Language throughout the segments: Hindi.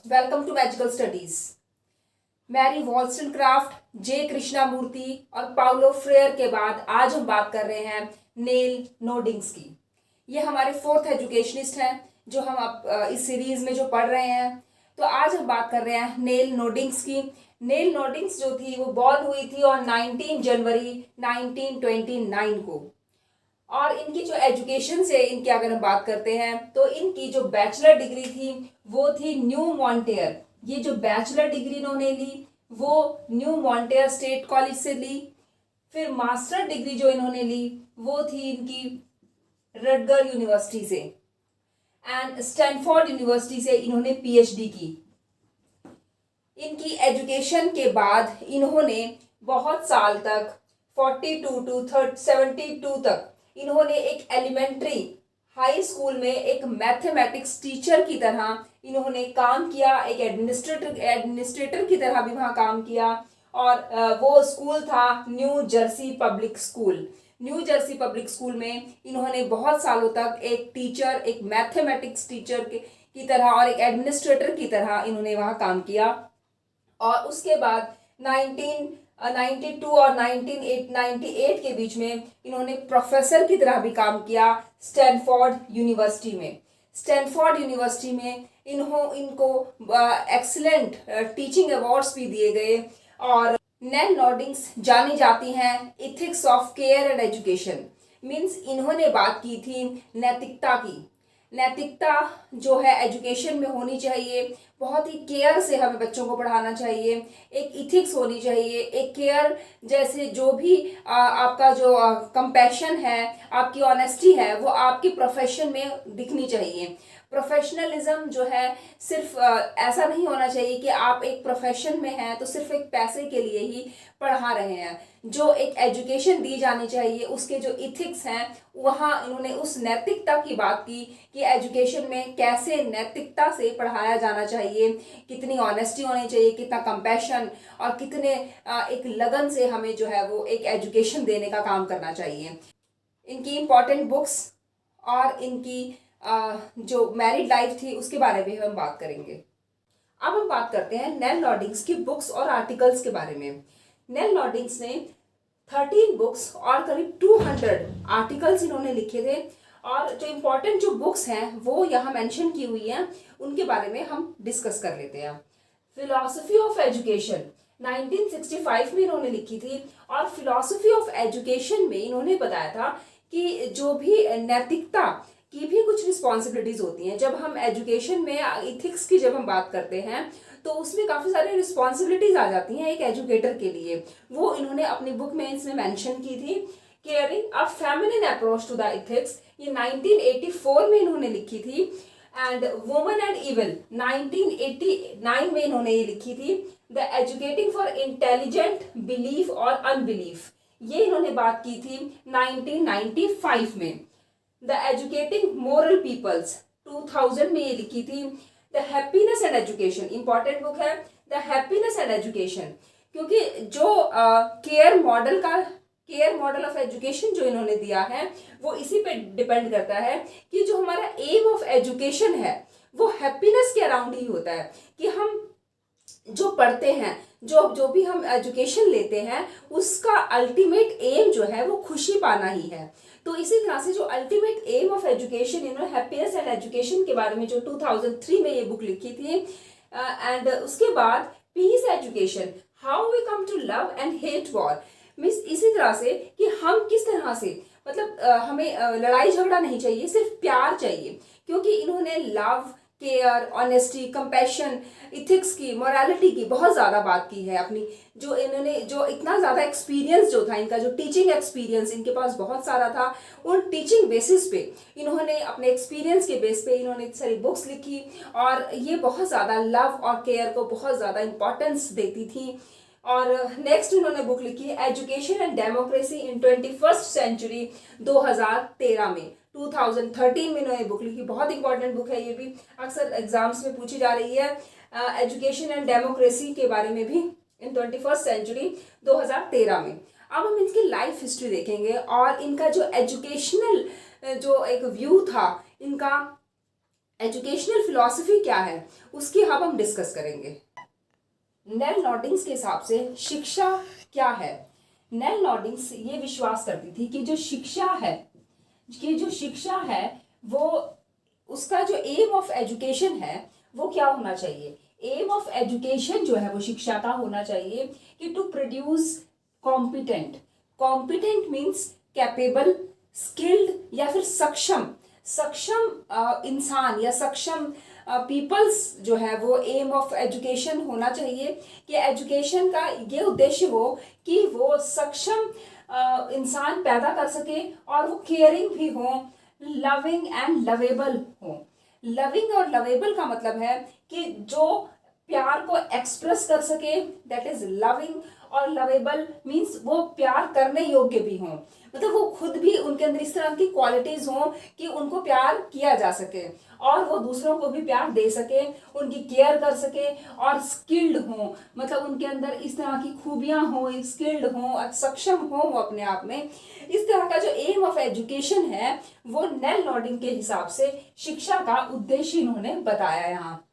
Welcome to magical studies. Mary Wollstonecraft, J Krishnamurti और पाउलो फ्रेयर के बाद आज हम बात कर रहे हैं नेल नोडिंग्स की। ये हमारे फोर्थ एजुकेशनिस्ट हैं जो हम अब इस सीरीज में जो पढ़ रहे हैं। तो आज हम बात कर रहे हैं नेल नोडिंग्स की। नेल नोडिंग्स जो थी वो बॉर्न हुई थी और 19 जनवरी 1929 को। और इनकी जो एजुकेशन से इनकी अगर हम बात करते हैं तो इनकी जो बैचलर डिग्री थी वो थी न्यू मॉन्टेयर। ये जो बैचलर डिग्री इन्होंने ली वो न्यू मॉन्टेयर स्टेट कॉलेज से ली। फिर मास्टर डिग्री जो इन्होंने ली वो थी इनकी रटगर यूनिवर्सिटी से एंड स्टैनफोर्ड यूनिवर्सिटी से इन्होंने पीएचडी की। इनकी एजुकेशन के बाद इन्होंने बहुत साल तक 42 टू 72 तक इन्होंने एक एलिमेंट्री हाई स्कूल में एक मैथमेटिक्स टीचर की तरह इन्होंने काम किया, एक एडमिनिस्ट्रेटर की तरह भी वहाँ काम किया। और वो स्कूल था new Jersey public school. New Jersey public school में इन्होंने बहुत सालों तक एक टीचर, एक मैथमेटिक्स टीचर की तरह और एक एडमिनिस्ट्रेटर की तरह इन्होंने वहाँ काम किया। और उसके बाद 1992 और 1998 के बीच में इन्होंने प्रोफेसर की तरह भी काम किया स्टैनफोर्ड यूनिवर्सिटी में। स्टैनफोर्ड यूनिवर्सिटी में इनको एक्सीलेंट टीचिंग अवार्ड्स भी दिए गए। और नेल नोडिंग्स जानी जाती हैं ethics of care and education. Means इन्होंने बात की थी नैतिकता की। नैतिकता जो है एजुकेशन में होनी चाहिए, बहुत ही केयर से हमें बच्चों को पढ़ाना चाहिए। एक इथिक्स होनी चाहिए, एक केयर, जैसे जो भी आपका जो कंपैशन है, आपकी ऑनेस्टी है, वो आपकी प्रोफेशन में दिखनी चाहिए। प्रोफेशनलिज्म जो है सिर्फ ऐसा नहीं होना चाहिए कि आप एक प्रोफेशन में हैं तो सिर्फ एक पैसे के लिए ही पढ़ा रहे हैं। जो एक एजुकेशन दी जानी चाहिए उसके जो इथिक्स हैं वहाँ इन्होंने उस नैतिकता की बात की कि एजुकेशन में कैसे नैतिकता से पढ़ाया जाना चाहिए, कितनी ऑनेस्टी होनी चाहिए, कितना कंपैशन और कितने एक लगन से हमें जो है वो एक एजुकेशन देने का काम करना चाहिए। इनकी इम्पॉर्टेंट बुक्स और इनकी जो मैरिड लाइफ थी उसके बारे में हम बात करेंगे। अब हम बात करते हैं नेल नोडिंग्स की बुक्स और आर्टिकल्स के बारे में। नेल नोडिंग्स ने 13 बुक्स और करीब 200 आर्टिकल्स इन्होंने लिखे थे। और जो इम्पोर्टेंट जो बुक्स हैं वो यहाँ मेंशन की हुई हैं, उनके बारे में हम डिस्कस कर लेते हैं। फिलॉसफी ऑफ एजुकेशन 1965 में इन्होंने लिखी थी। और फिलॉसफी ऑफ एजुकेशन में इन्होंने बताया था कि जो भी नैतिकता की भी कुछ रिस्पॉन्सिबिलिटीज होती हैं। जब हम एजुकेशन में इथिक्स की जब हम बात करते हैं तो उसमें काफ़ी सारी रिस्पॉन्सिबिलिटीज आ जाती हैं एक एजुकेटर के लिए। वो इन्होंने अपनी बुक में इसमें मेंशन की थी। Caring a feminine approach to the ethics, ये 1984 में इन्होंने लिखी थी। एंड वुमन एंड इविल 1989 में इन्होंने ये लिखी थी। The educating for intelligent belief और अनबिलीफ, ये इन्होंने बात की थी 1995 में। द एजुकेटिंग मोरल पीपल्स 2000 में ये लिखी थी। The happiness and education, important book है द हैप्पीनेस एंड एजुकेशन, क्योंकि जो केयर मॉडल ऑफ एजुकेशन जो इन्होंने दिया है वो इसी पे डिपेंड करता है कि जो हमारा एम ऑफ एजुकेशन है वो हैप्पीनेस के अराउंड ही होता है। कि हम जो पढ़ते हैं, जो भी हम एजुकेशन लेते हैं उसका अल्टीमेट एम जो है वो खुशी पाना ही है। तो इसी तरह से जो अल्टीमेट एम ऑफ एजुकेशन, इन्होंने हैप्पीनेस एंड एजुकेशन के बारे में जो 2003 में ये बुक लिखी थी। एंड उसके बाद peace education, how we come to love and hate war. Means इसी तरह से कि हम किस तरह से, मतलब हमें लड़ाई झगड़ा नहीं चाहिए, सिर्फ प्यार चाहिए। क्योंकि इन्होंने love, care, honesty, compassion, ethics की, मोरालिटी की बहुत ज़्यादा बात की है अपनी। जो इन्होंने जो इतना ज़्यादा एक्सपीरियंस जो था इनका, जो टीचिंग एक्सपीरियंस इनके पास बहुत सारा था, उन टीचिंग बेसिस पे इन्होंने अपने एक्सपीरियंस के बेस पे इन्होंने सारी बुक्स लिखी। और ये बहुत ज़्यादा लव और केयर को बहुत ज़्यादा इंपॉर्टेंस देती थी। और नेक्स्ट इन्होंने बुक लिखी education and democracy in 21st century 2013 में। 2013 में इन्होंने बुक लिखी, बहुत इंपॉर्टेंट बुक है ये भी, अक्सर एग्जाम्स में पूछी जा रही है। एजुकेशन एंड डेमोक्रेसी के बारे में भी इन 21st सेंचुरी 2013 में। अब हम इनकी लाइफ हिस्ट्री देखेंगे और इनका जो एजुकेशनल जो एक व्यू था इनका एजुकेशनल फिलॉसफी क्या है उसकी अब हम डिस्कस करेंगे। नेल नॉर्डिंग्स के हिसाब से शिक्षा क्या है। नेल नॉर्डिंग्स ये विश्वास करती थी कि जो शिक्षा है वो उसका जो एम ऑफ एजुकेशन है वो क्या होना चाहिए। एम ऑफ एजुकेशन जो है वो शिक्षा का होना चाहिए कि to produce competent means capable, skilled या फिर सक्षम इंसान या सक्षम पीपल्स जो है वो एम ऑफ एजुकेशन होना चाहिए कि एजुकेशन का ये उद्देश्य हो कि वो सक्षम इंसान पैदा कर सके और वो केयरिंग भी हो, लविंग एंड लवेबल हो। लविंग और लवेबल का मतलब है कि जो प्यार को एक्सप्रेस कर सके, दैट इज लविंग, और लवेबल मीन्स वो प्यार करने योग्य भी हों, मतलब वो खुद भी उनके अंदर इस तरह की क्वालिटीज हों कि उनको प्यार किया जा सके और वो दूसरों को भी प्यार दे सके, उनकी केयर कर सके, और स्किल्ड हों, मतलब उनके अंदर इस तरह की खूबियां हों, स्किल्ड हों, सक्षम हों वो अपने आप में। इस तरह का जो एम ऑफ एजुकेशन है वो नेल नॉर्डिंग के हिसाब से शिक्षा का उद्देश्य इन्होंने बताया यहाँ।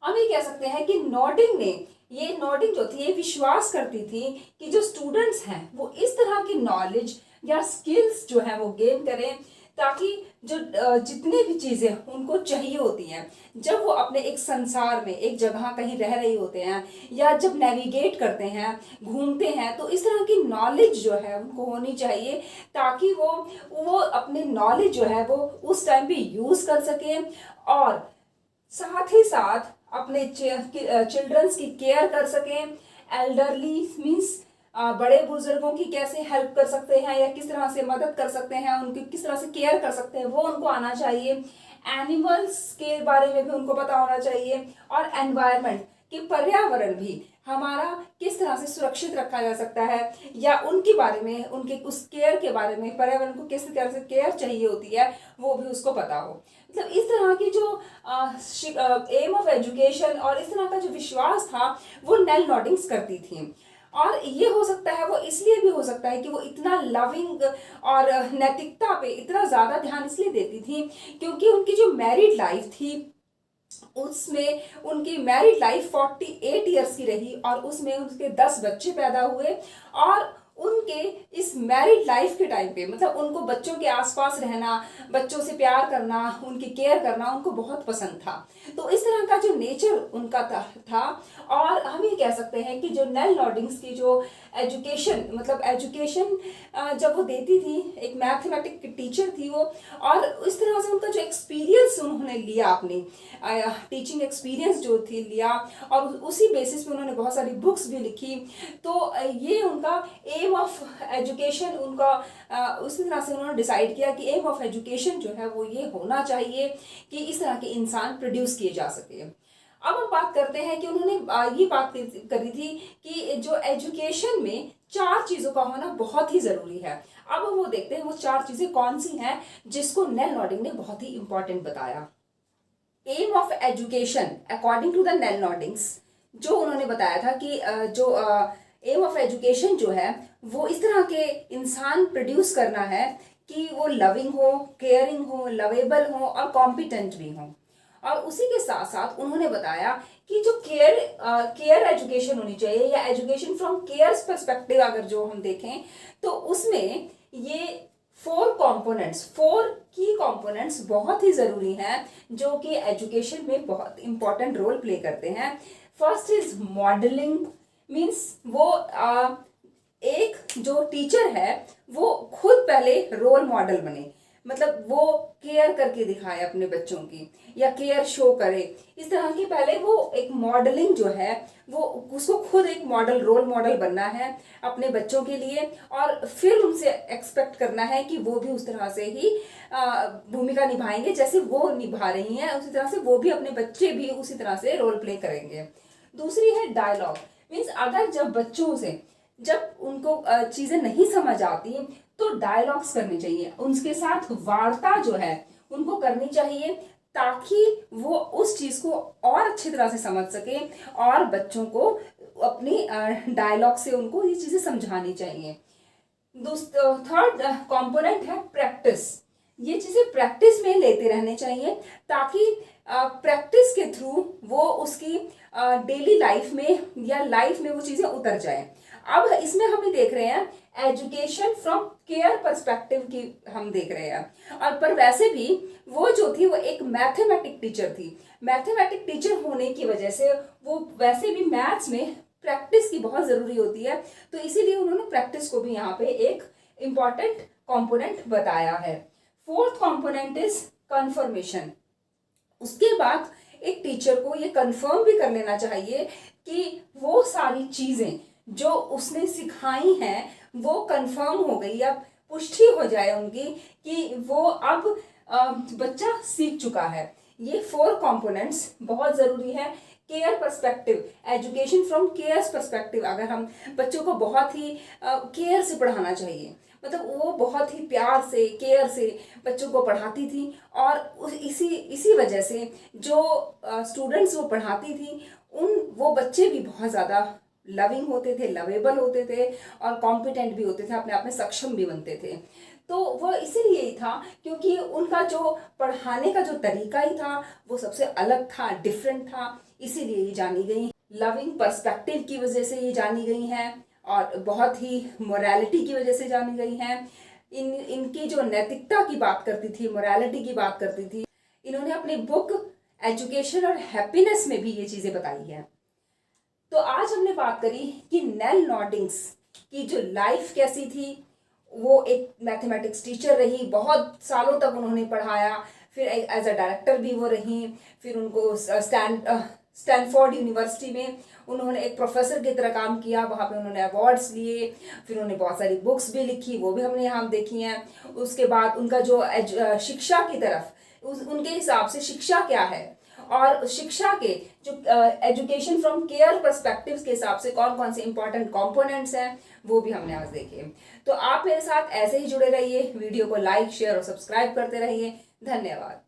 हम ये कह सकते हैं कि नॉर्डिंग जो थी ये विश्वास करती थी कि जो स्टूडेंट्स हैं वो इस तरह की नॉलेज या स्किल्स जो है वो गेन करें ताकि जो जितनी भी चीज़ें उनको चाहिए होती हैं जब वो अपने एक संसार में एक जगह कहीं रह रही होते हैं या जब नेविगेट करते हैं, घूमते हैं, तो इस तरह की नॉलेज जो है उनको होनी चाहिए ताकि वो अपनी नॉलेज जो है वो उस टाइम पे यूज़ कर सकें और साथ ही साथ अपने चिल्ड्रंस की केयर कर सकें। एल्डरली मीन्स बड़े बुजुर्गों की कैसे हेल्प कर सकते हैं या किस तरह से मदद कर सकते हैं, उनकी किस तरह से केयर कर सकते हैं वो उनको आना चाहिए। एनिमल्स के बारे में भी उनको पता होना चाहिए और एनवायरनमेंट कि पर्यावरण भी हमारा किस तरह से सुरक्षित रखा जा सकता है या उनके बारे में, उनके उस केयर के बारे में, पर्यावरण को किस तरह से केयर चाहिए होती है वो भी उसको पता हो। मतलब इस तरह की जो एम ऑफ एजुकेशन और इस तरह का जो विश्वास था वो नेल नॉर्डिंग्स करती थी। और ये हो सकता है, वो इसलिए भी हो सकता है कि वो इतना लविंग और नैतिकता पे इतना ज़्यादा ध्यान इसलिए देती थी क्योंकि उनकी जो मैरिड लाइफ थी उसमें उनकी मैरिड लाइफ 48 ईयर्स की रही और उसमें उनके 10 बच्चे पैदा हुए और उनके इस मैरिड लाइफ के टाइम पे मतलब उनको बच्चों के आसपास रहना, बच्चों से प्यार करना, उनकी केयर करना उनको बहुत पसंद था। तो इस तरह का जो नेचर उनका था और हम ये कह सकते हैं कि जो नेल नॉर्डिंग्स की जो एजुकेशन जब वो देती थी, एक मैथमेटिक की टीचर थी वो, और इस तरह से उनका जो एक्सपीरियंस उन्होंने लिया, अपनी टीचिंग एक्सपीरियंस जो थी लिया और उसी बेसिस पे उन्होंने बहुत सारी बुक्स भी लिखी। तो ये उनका एम ऑफ एजुकेशन उनका उसी तरह से उन्होंने डिसाइड किया कि एम ऑफ एजुकेशन जो है वो ये होना चाहिए कि इस तरह के इंसान प्रोड्यूस किए जा सके। अब हम बात करते हैं कि उन्होंने ये बात करी थी कि जो एजुकेशन में 4 चीज़ों का होना बहुत ही ज़रूरी है। अब हम वो देखते हैं वो 4 चीज़ें कौन सी हैं जिसको नेल नॉर्डिंग ने बहुत ही इंपॉर्टेंट बताया। Aim of education according to the Nel Noddings जो उन्होंने बताया था कि जो एम ऑफ एजुकेशन जो है वो इस तरह के इंसान प्रोड्यूस करना है कि वो लविंग हो, केयरिंग हो, लवेबल हो और कॉम्पिटेंट भी हो। और उसी के साथ साथ उन्होंने बताया कि जो केयर एजुकेशन होनी चाहिए या एजुकेशन फ्रॉम केयर पर्सपेक्टिव अगर जो हम देखें तो उसमें ये 4 की कंपोनेंट्स बहुत ही ज़रूरी हैं जो कि एजुकेशन में बहुत इंपॉर्टेंट रोल प्ले करते हैं। फर्स्ट इज मॉडलिंग मीन्स वो एक जो टीचर है वो खुद पहले रोल मॉडल बने, मतलब वो केयर करके दिखाए अपने बच्चों की या केयर शो करे। इस तरह की पहले वो एक मॉडलिंग जो है वो उसको खुद एक रोल मॉडल बनना है अपने बच्चों के लिए और फिर उनसे एक्सपेक्ट करना है कि वो भी उस तरह से ही भूमिका निभाएंगे जैसे वो निभा रही हैं, उसी तरह से वो भी अपने बच्चे भी उसी तरह से रोल प्ले करेंगे। दूसरी है डायलॉग मीन्स अगर जब उनको चीज़ें नहीं समझ आती तो डायलॉग्स करने चाहिए, उनके साथ वार्ता जो है उनको करनी चाहिए ताकि वो उस चीज़ को और अच्छी तरह से समझ सके और बच्चों को अपनी डायलॉग से उनको ये चीज़ें समझानी चाहिए। थर्ड कंपोनेंट है प्रैक्टिस। ये चीज़ें प्रैक्टिस में लेते रहने चाहिए, ताकि प्रैक्टिस के थ्रू वो उसकी डेली लाइफ में या लाइफ में वो चीज़ें उतर जाएं। अब इसमें हम ये देख रहे हैं एजुकेशन फ्रॉम केयर पर्सपेक्टिव की हम देख रहे हैं। और पर वैसे भी वो जो थी वो एक मैथमेटिक टीचर थी। मैथमेटिक टीचर होने की वजह से वो वैसे भी मैथ्स में प्रैक्टिस की बहुत ज़रूरी होती है, तो इसीलिए उन्होंने प्रैक्टिस को भी यहाँ पे एक इम्पॉर्टेंट कॉम्पोनेंट बताया है। Fourth component is confirmation. उसके बाद एक टीचर को ये कंफर्म भी कर लेना चाहिए कि वो सारी चीज़ें जो उसने सिखाई हैं वो कंफर्म हो गई, अब पुष्टि हो जाए उनकी कि वो अब बच्चा सीख चुका है। ये 4 कंपोनेंट्स बहुत ज़रूरी है। Care perspective, education from care perspective, अगर हम बच्चों को बहुत ही केयर से पढ़ाना चाहिए, मतलब वो बहुत ही प्यार से केयर से बच्चों को पढ़ाती थी, और इसी वजह से जो स्टूडेंट्स वो पढ़ाती थी वो बच्चे भी बहुत ज़्यादा लविंग होते थे, लवेबल होते थे और कॉम्पिटेंट भी होते थे, अपने आप में सक्षम भी बनते थे। तो वह इसीलिए ही था क्योंकि उनका जो पढ़ाने का जो तरीका ही था वो सबसे अलग था, डिफरेंट था, इसीलिए ये जानी गई। लविंग पर्सपेक्टिव की वजह से ये जानी गई हैं और बहुत ही मोरालिटी की वजह से जानी गई हैं। इनकी जो नैतिकता की बात करती थी, मोरालिटी की बात करती थी, इन्होंने अपनी बुक एजुकेशन और हैप्पीनेस में भी ये चीज़ें बताई हैं। तो आज हमने बात करी कि नेल नॉर्डिंग्स की जो लाइफ कैसी थी। वो एक मैथमेटिक्स टीचर रही, बहुत सालों तक उन्होंने पढ़ाया, फिर एज अ डायरेक्टर भी वो रही, फिर उनको स्टैनफोर्ड यूनिवर्सिटी में उन्होंने एक प्रोफेसर की तरह काम किया, वहाँ पे उन्होंने अवार्ड्स लिए, फिर उन्होंने बहुत सारी बुक्स भी लिखी, वो भी हमने यहाँ देखी हैं। उसके बाद उनका जो शिक्षा की तरफ उनके हिसाब से शिक्षा क्या है और शिक्षा के जो एजुकेशन फ्रॉम केयर पर्सपेक्टिव्स के हिसाब से कौन कौन से इंपॉर्टेंट कंपोनेंट्स हैं वो भी हमने आज देखे। तो आप मेरे साथ ऐसे ही जुड़े रहिए, वीडियो को लाइक शेयर और सब्सक्राइब करते रहिए। धन्यवाद।